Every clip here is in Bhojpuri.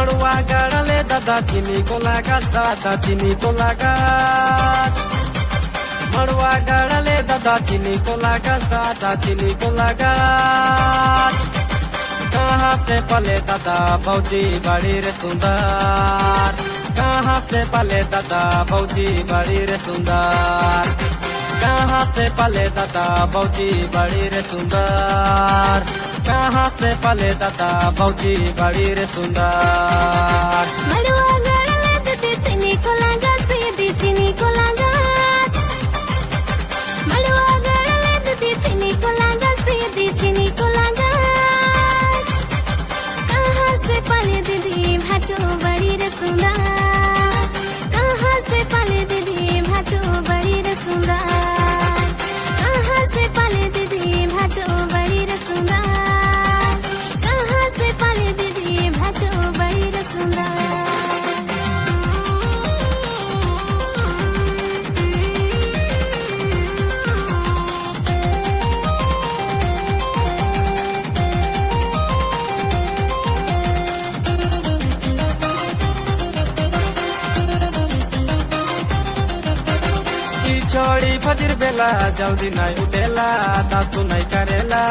मड़ुआ गाड़ले दादा चीनी को लगा दादा चीनी को लगा मड़ुआ गाड़ले दादा चीनी को लगा दादा चीनी को लगा कहाँ से पले दादा भौजी बड़ी रे सुंदर कहाँ से पले दादा भौजी बड़ी रे सुंदर कहाँ से पले दादा भौजी बड़ी रे सुंदर कहाँ से पले दादा भौजी बड़ी रे सुंदर मड़ुआ गाड़ले दादा चीनी को लगा सीधी चीनी को लगा मड़ुआ गाड़ले दादा चीनी को लगा सीधी चीनी को लगा कहाँ से पले दीदी भाटो बड़ी रे सुंदर कहाँ से पले दीदी भाटो बड़ी रे सुंदर कहाँ से पले दीदी भाटो बड़ी रे सुंदर कहाँ से पले दीदी भाटो बड़ी रे सुंदर छोड़ी फजर बेला जल्दी नहीं उठेला दातू नहीं करेला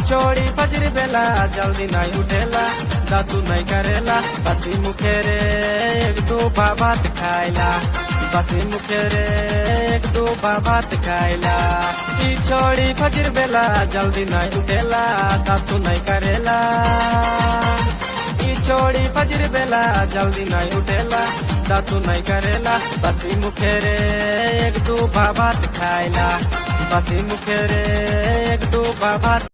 छोड़ी फजर बेला जल्दी नहीं उठेला दातू नहीं करेला बसी मुखेरे एक दो भात खाइला बसी मुखेरे एक दो भात खाइला छोड़ी फजर बेला जल्दी नहीं उठेला दातू नहीं करेला छोड़ी फजर बेला जल्दी नहीं उठेला दातू नहीं करेला बसी मुखेरे एक दो भात खाइला बसी मुखेरे एक दो भात